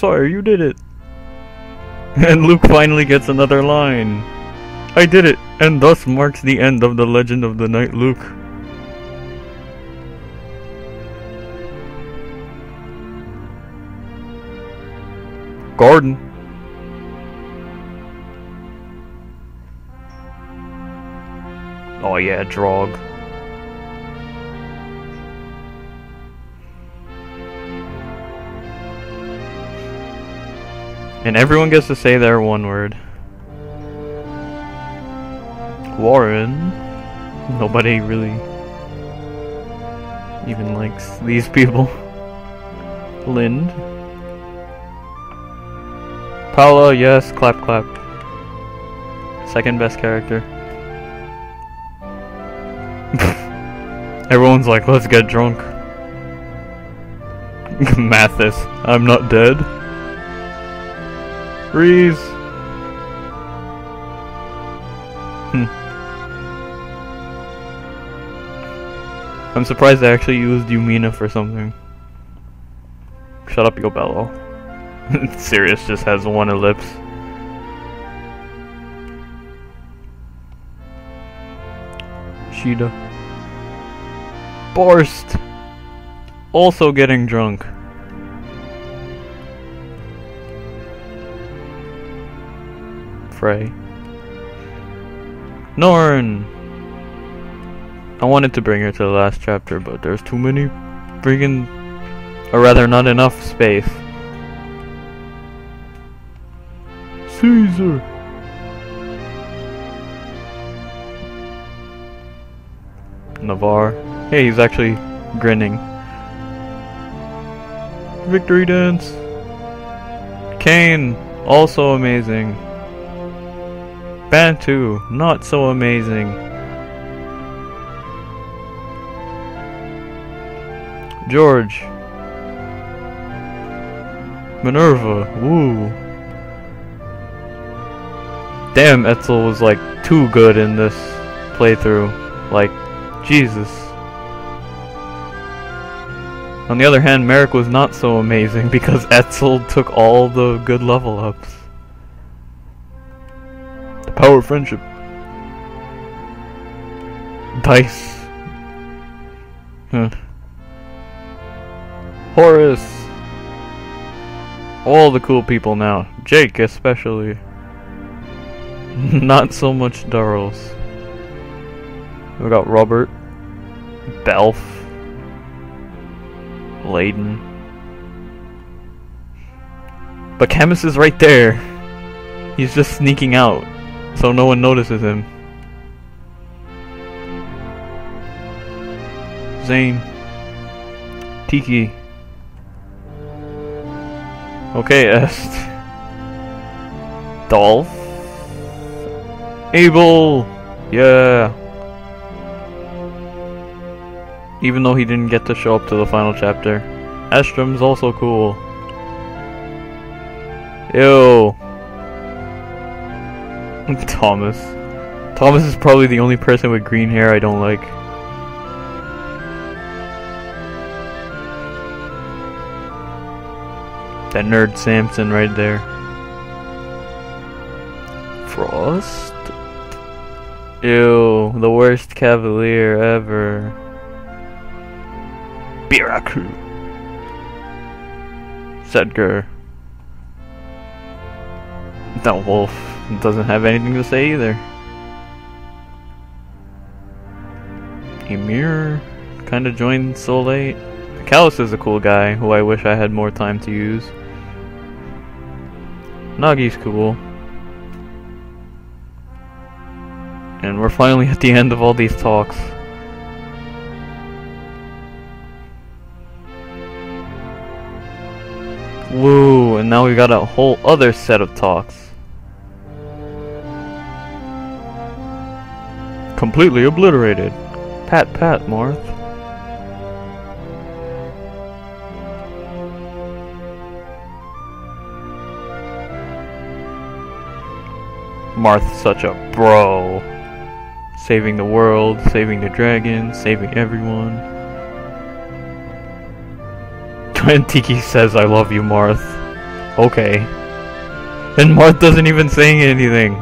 Sorry, you did it. And Luke finally gets another line. I did it, and thus marks the end of the legend of the Knight Luke. Garden. Oh yeah, Drog. And everyone gets to say their one word. Warren. Nobody really even likes these people. Lind. Paula, yes, clap clap. Second best character. Everyone's like, let's get drunk. Mathis, I'm not dead. Reese. I'm surprised they actually used Yumina for something. Shut up, Yobello. Sirius just has one ellipse. Sheeta. Borst. Also getting drunk. Frey. Norn. I wanted to bring her to the last chapter, but there's too many friggin', or rather not enough space. Caesar. Navarre. Hey, he's actually grinning. Victory dance. Kane. Also amazing. Bantu. Not so amazing. George. Minerva. Woo. Damn, Etzel was like too good in this playthrough. Like, Jesus. On the other hand, Merrick was not so amazing because Etzel took all the good level ups. The power of friendship. Dice. Huh. Horace. All the cool people now. Jake especially. Not so much Darrells. We got Robert. Belf. Layden. But Camus is right there. He's just sneaking out, so no one notices him. Zane. Tiki. Okay, Est. Dolph. Abel. Yeah. Even though he didn't get to show up to the final chapter. Estrom's also cool. Ew. Thomas. Thomas is probably the only person with green hair I don't like. That nerd Samson right there. Frost? Ew, the worst cavalier ever. Biraku. Sedgar. That wolf doesn't have anything to say either. Emir kinda joined so late. Callus is a cool guy who I wish I had more time to use. Nagi's cool. And we're finally at the end of all these talks. Woo, and now we got a whole other set of talks. Completely obliterated. Pat pat, Marth. Marth's such a bro. Saving the world, saving the dragon, saving everyone. When Tiki says I love you, Marth. Okay. And Marth doesn't even say anything.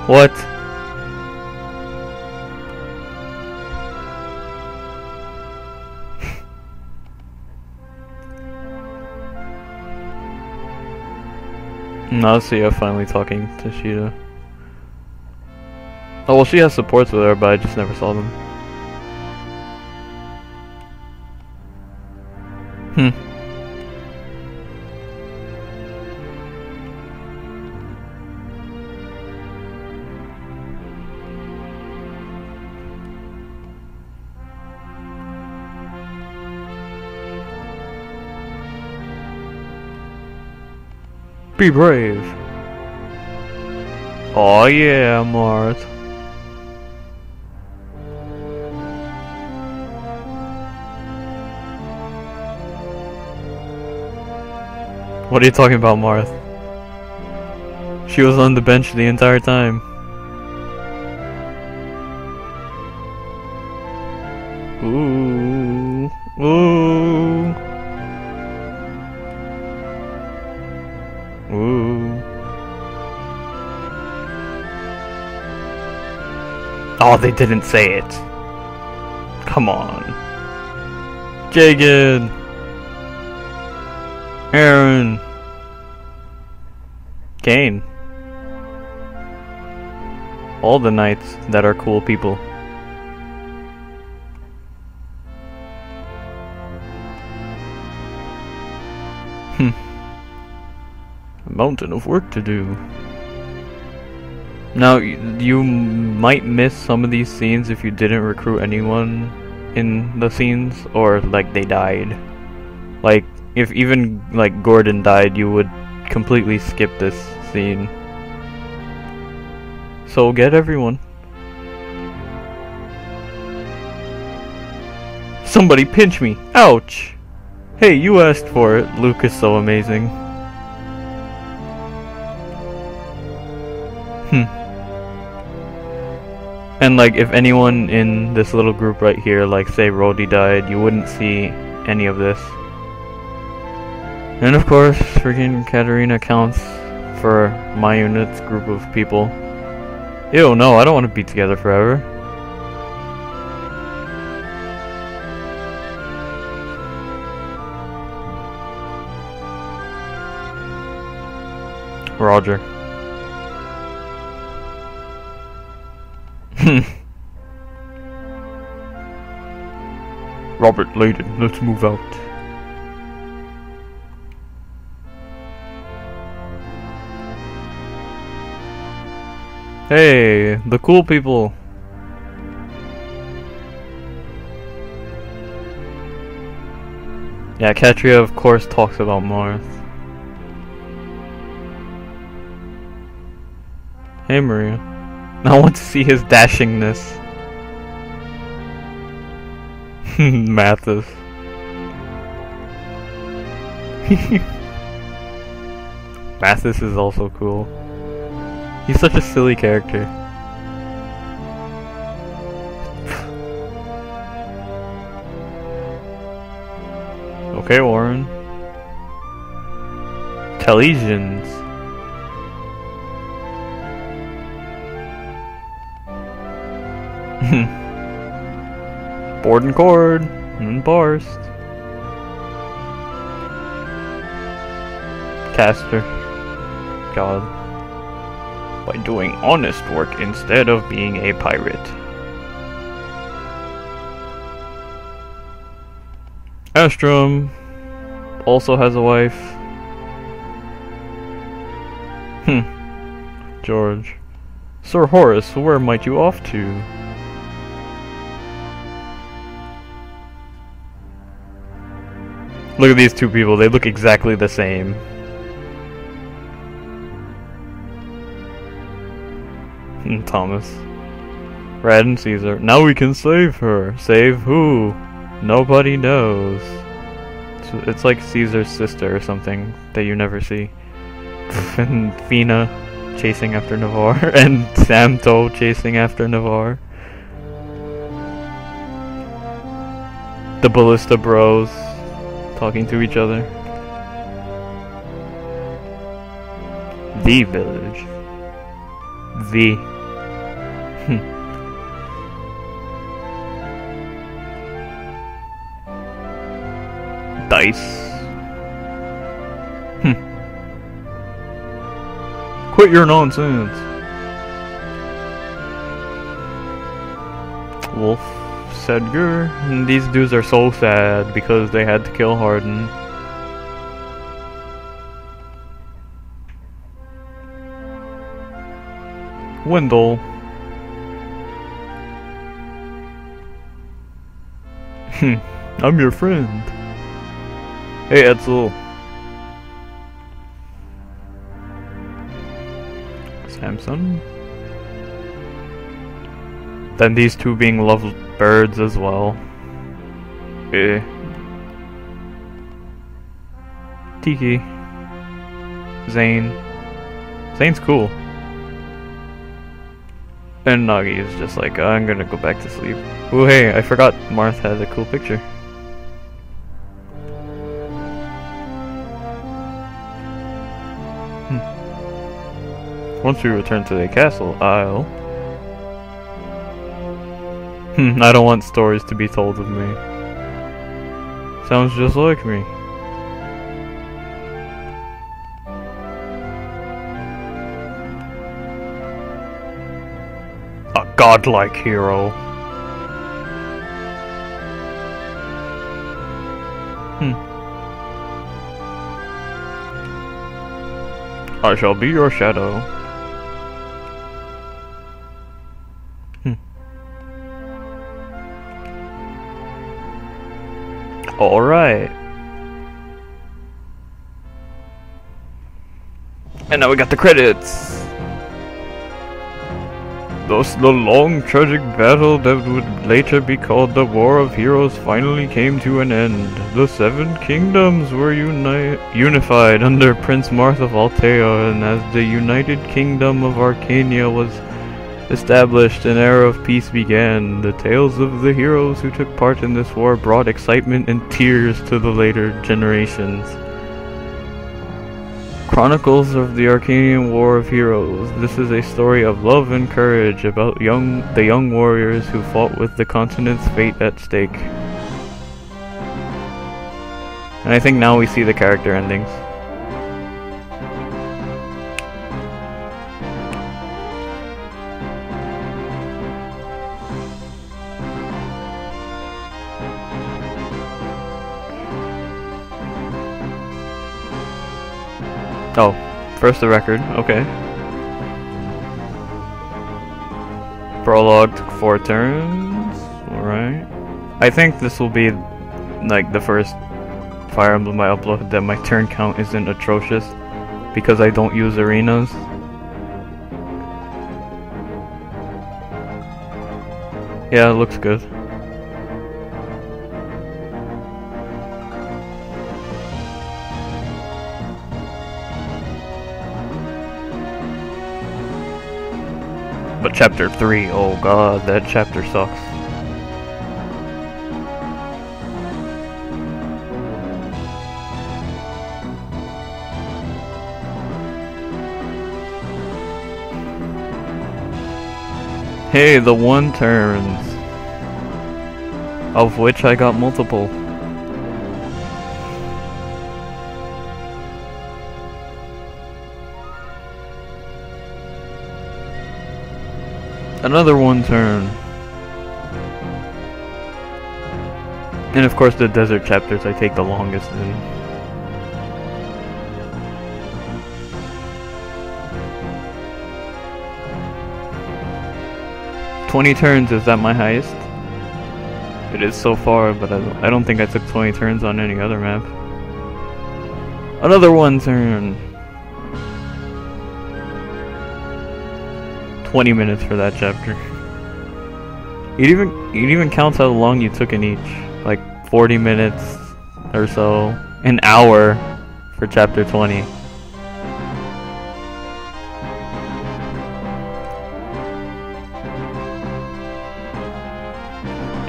What? Now see her finally talking to Sheeta. Oh well, she has supports with her, but I just never saw them. Be brave. Oh yeah, Marth. What are you talking about, Marth? She was on the bench the entire time. Ooh. Ooh. Ooh. Oh, they didn't say it. Come on. Jagan. Aaron. Kane. All the knights that are cool people. A mountain of work to do. Now, you might miss some of these scenes if you didn't recruit anyone in the scenes, or like they died. Like, if even like Gordon died, you would completely skip this scene. So get everyone. Somebody pinch me! Ouch! Hey, you asked for it. Luke is so amazing. And like, if anyone in this little group right here, like say Rhodey died, you wouldn't see any of this. And of course, freaking Katarina counts for my unit's group of people. Ew, no, I don't want to be together forever. Roger. Robert Layden, let's move out. Hey, the cool people. Yeah, Katria of course talks about Marth. Hey Maria. I want to see his dashingness. Mathis. Mathis is also cool. He's such a silly character. Okay, Warren. Telesians. Board and cord and Barst. Caster. God. By doing honest work instead of being a pirate. Astrum also has a wife. George. Sir Horace, where might you off to? Look at these two people, they look exactly the same. Thomas. Rad and Caesar. Now we can save her. Save who? Nobody knows. It's like Caesar's sister or something that you never see. And Fina chasing after Navarre, and Samto chasing after Navarre. The Ballista Bros talking to each other. the village. The. Dice. Quit your nonsense. Wolf Sedger. And these dudes are so sad because they had to kill Harden. Wendell. I'm your friend. Hey Edsel. Samson. Then these two being love birds as well. Eh. Tiki. Zane. Zane's cool. And Nagi is just like, I'm gonna go back to sleep. Oh hey, I forgot Marth has a cool picture. Once we return to the castle, I'll... I don't want stories to be told of me. Sounds just like me. A godlike hero. I shall be your shadow. Alright. And now we got the credits. Thus the long tragic battle that would later be called the War of Heroes finally came to an end. The Seven Kingdoms were unified under Prince Marth of Altea, and as the United Kingdom of Arcania was established, an era of peace began. The tales of the heroes who took part in this war brought excitement and tears to the later generations. Chronicles of the Arcanian War of Heroes. This is a story of love and courage about the young warriors who fought with the continent's fate at stake. And I think now we see the character endings. Oh, first the record, okay. Prologue took 4 turns, alright. I think this will be like the first Fire Emblem I upload that my turn count isn't atrocious because I don't use arenas. Yeah, it looks good. But chapter 3, oh god, that chapter sucks. Hey, the 1 turns, of which I got multiple. Another 1 turn. And of course the desert chapters I take the longest in. "20 turns, is that my highest?" It is so far, but I don't think I took 20 turns on any other map. Another 1 turn. 20 minutes for that chapter. It even counts how long you took in each. Like 40 minutes or so. An hour for chapter 20.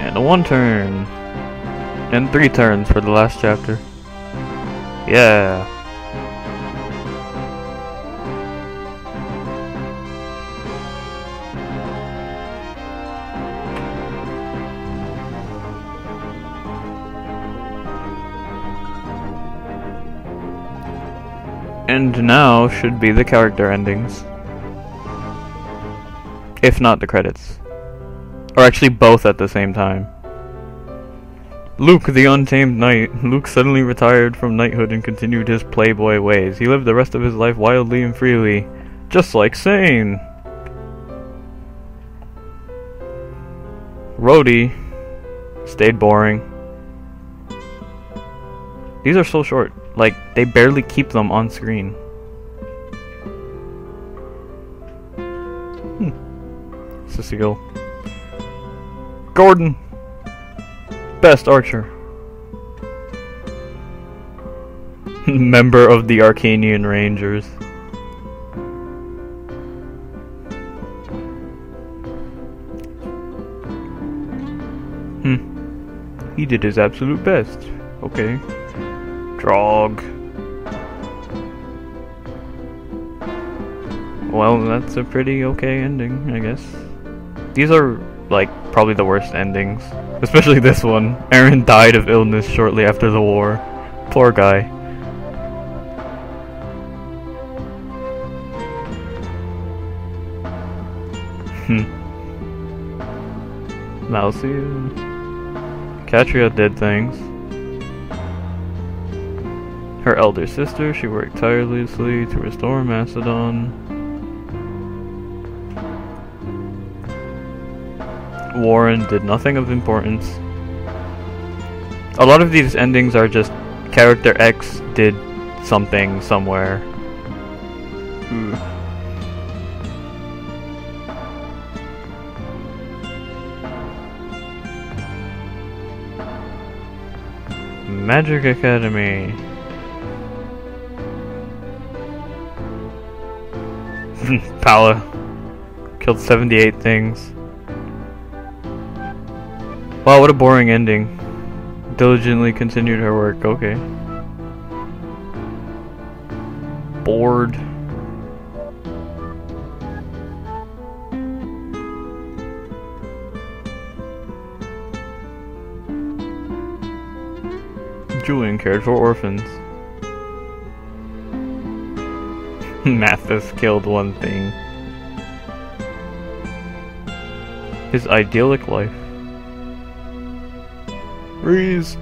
And a 1 turn. And 3 turns for the last chapter. Yeah. And now should be the character endings. If not the credits. Or actually both at the same time. Luke, the untamed knight. Luke suddenly retired from knighthood and continued his playboy ways. He lived the rest of his life wildly and freely. Just like Sane. Rhodey stayed boring. These are so short. Like, they barely keep them on screen. Cecile. Gordon. Best archer. Member of the Arcanian Rangers. He did his absolute best. Okay. Drog. Well, that's a pretty okay ending, I guess. These are, like, probably the worst endings. Especially this one. Aaron died of illness shortly after the war. Poor guy. Mousy. Katria did things. Her elder sister, she worked tirelessly to restore Macedon. Warren did nothing of importance. A lot of these endings are just character X did something somewhere. Magic Academy. Paula killed 78 things. Wow, what a boring ending. Diligently continued her work, okay. Bored. Julian cared for orphans. Mathis killed one thing. His idyllic life. Breeze.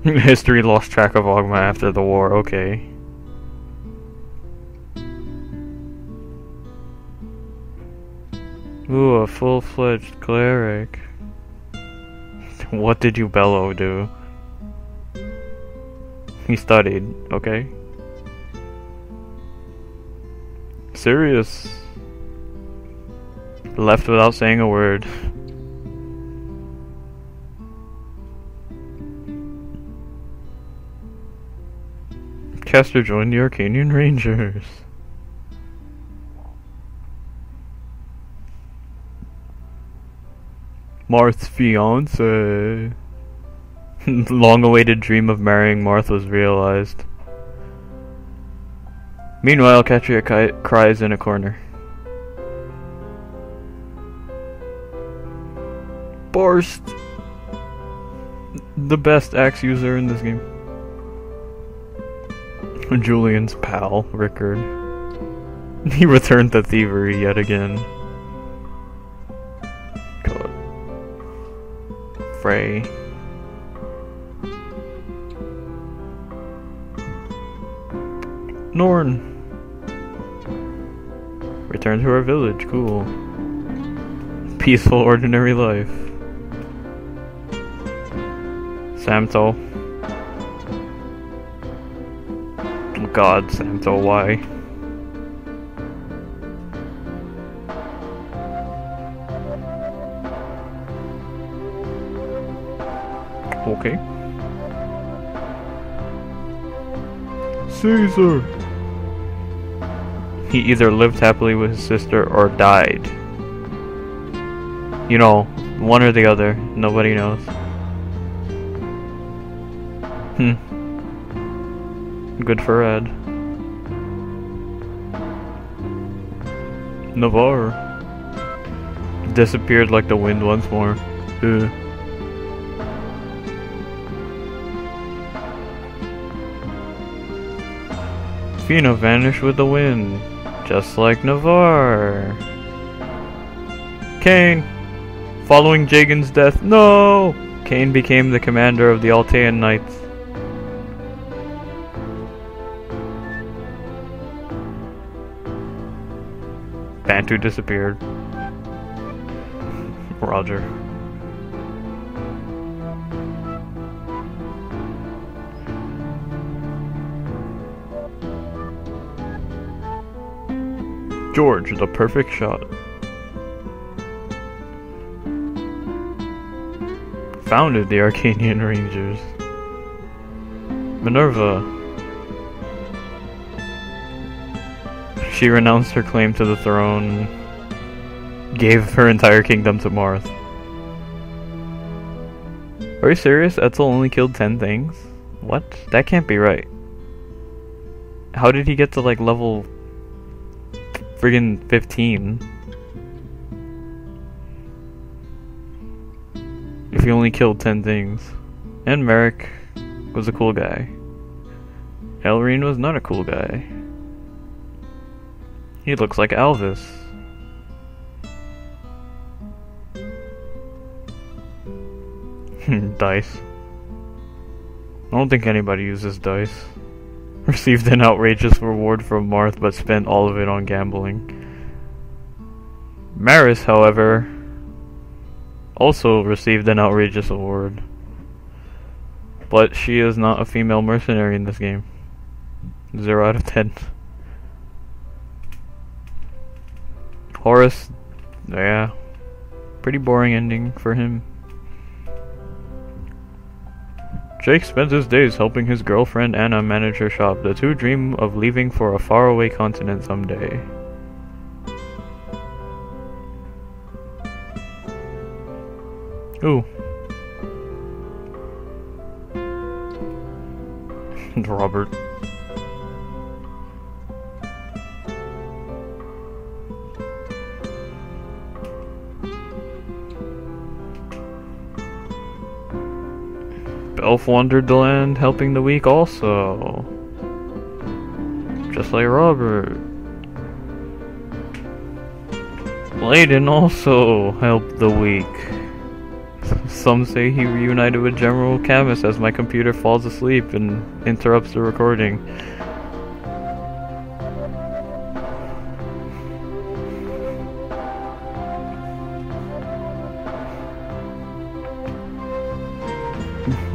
History lost track of Ogma after the war, okay. Ooh, a full-fledged cleric. What did you Bello do? He studied, okay. Sirius left without saying a word. Castor joined the Arcanian Rangers. Marth's fiance. Long-awaited dream of marrying Marth was realized. Meanwhile, Katria cries in a corner. Barst! The best axe user in this game. Julian's pal, Rickard. He returned to thievery yet again. God. Frey. Norn. Return to our village, cool. Peaceful, ordinary life. Samto. Oh God, Samto, why? Okay. Caesar! He either lived happily with his sister or died. You know, one or the other. Nobody knows. Good for Ed. Navarre. Disappeared like the wind once more. Ugh. Fina vanished with the wind, just like Navarre. Kane! Following Jagan's death, no! Kane became the commander of the Altean Knights. Bantu disappeared. Roger. George, the perfect shot. Founded the Arcanian Rangers. Minerva. She renounced her claim to the throne, gave her entire kingdom to Marth. Are you serious? Etzel only killed 10 things? What? That can't be right. How did he get to like level friggin' 15? If he only killed 10 things. And Merrick was a cool guy. Elrine was not a cool guy. He looks like Alvis. Dice. I don't think anybody uses dice. Received an outrageous reward from Marth, but spent all of it on gambling. Maris, however, also received an outrageous award. But she is not a female mercenary in this game. 0 out of 10. Horace, yeah, pretty boring ending for him. Jake spends his days helping his girlfriend Anna manage her shop. The two dream of leaving for a faraway continent someday. Ooh. Robert. Elf wandered the land, helping the weak also. Just like Robert. Layden also helped the weak. Some say he reunited with General Camus as my computer falls asleep and interrupts the recording.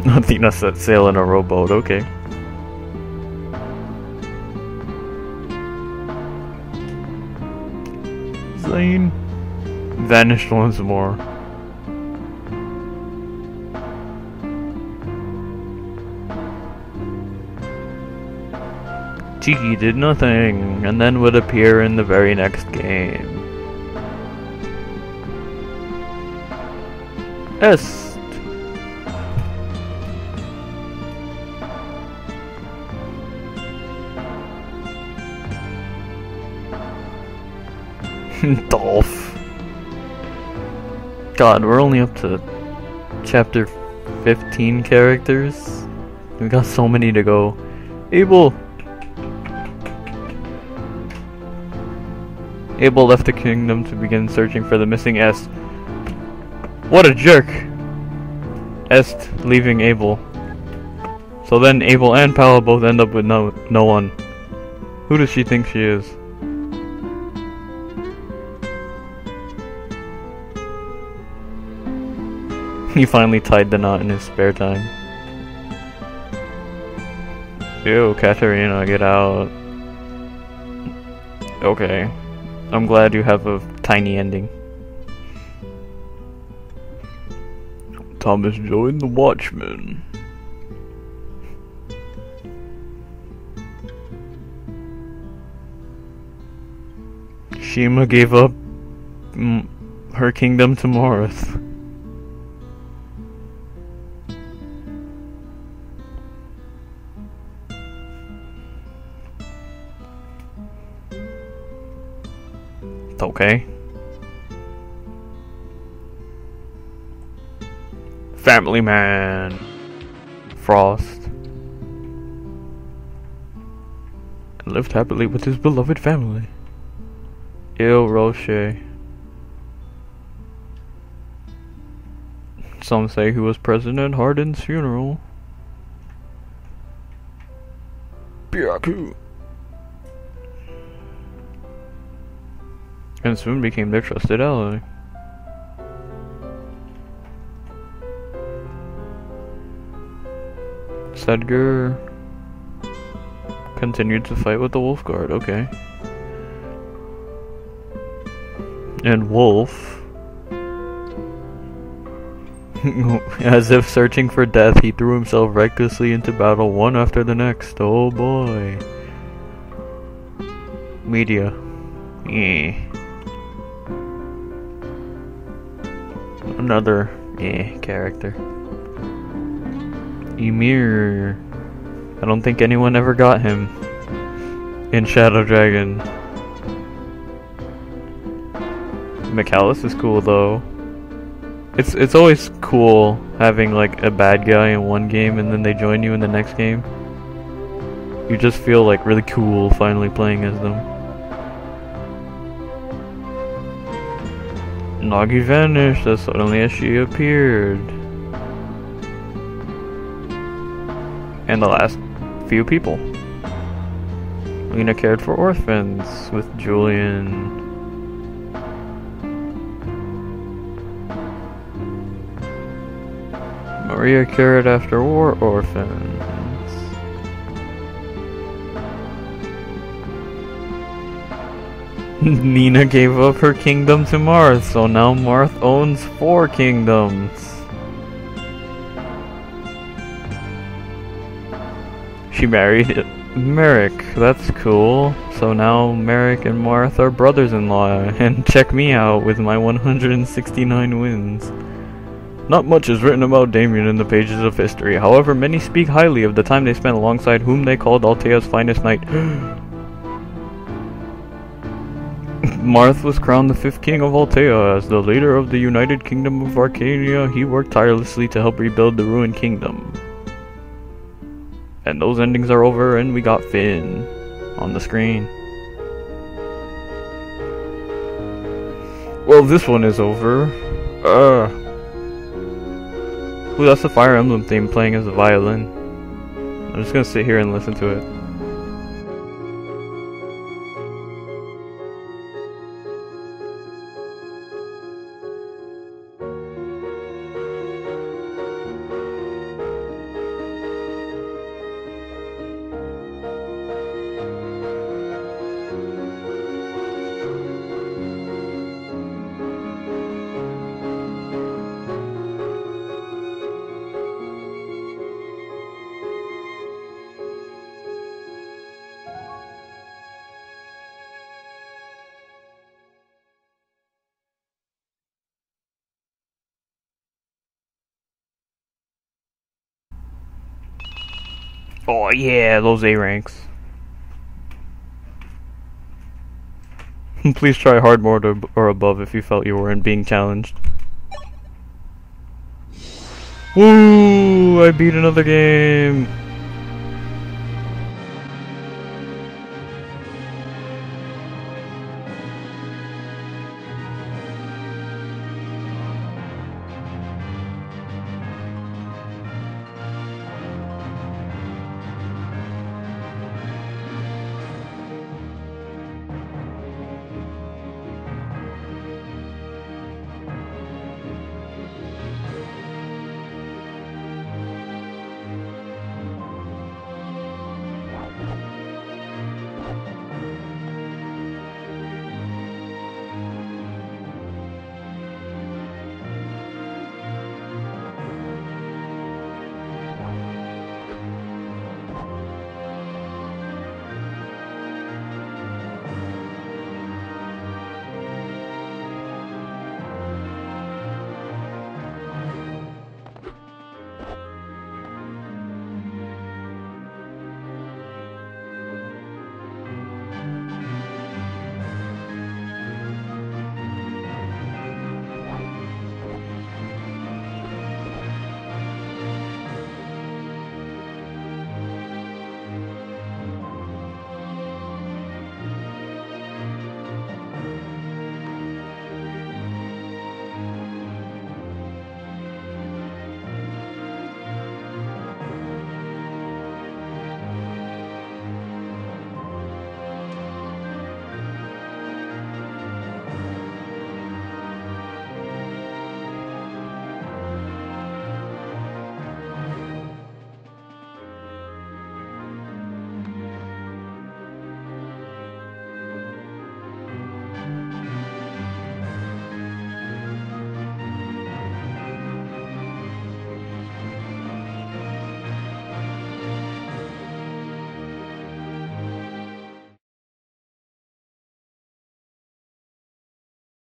Athena set sail in a rowboat, okay. Zane vanished once more. Tiki did nothing, and then would appear in the very next game. Est. Dolph. God, we're only up to chapter 15 characters. We got so many to go. Abel! Abel left the kingdom to begin searching for the missing Est. What a jerk! Est leaving Abel. So then Abel and Paula both end up with no one. Who does she think she is? He finally tied the knot in his spare time. Ew, Katarina, get out. Okay. I'm glad you have a tiny ending. Thomas joined the Watchmen. Shima gave up her kingdom to Morris. Okay. Family Man. Frost. And lived happily with his beloved family. Il Rocher. Some say he was present at Hardin's funeral. Byaku. And soon became their trusted ally. Sedgar continued to fight with the Wolf Guard, okay. And Wolf, as if searching for death, he threw himself recklessly into battle one after the next. Oh boy. Media. Another character. Ymir. I don't think anyone ever got him in Shadow Dragon. Mikalis is cool though. It's always cool having like a bad guy in one game and then they join you in the next game. You just feel like really cool finally playing as them. Nagi vanished as suddenly as she appeared. And the last few people. Lena cared for orphans with Julian. Maria cared after war orphans. Nina gave up her kingdom to Marth, so now Marth owns 4 kingdoms. She married Merrick, that's cool. So now Merrick and Marth are brothers-in-law, and check me out with my 169 wins. Not much is written about Damien in the pages of history, however many speak highly of the time they spent alongside whom they called Altea's finest knight. Marth was crowned the 5th king of Altea. As the leader of the United Kingdom of Arcadia, he worked tirelessly to help rebuild the ruined kingdom. And those endings are over, and we got Finn on the screen. Well, this one is over. Ooh, that's the Fire Emblem theme playing as a violin. I'm just gonna sit here and listen to it. Oh yeah, those A ranks. Please try hard mode or above if you felt you weren't being challenged. Woo! I beat another game!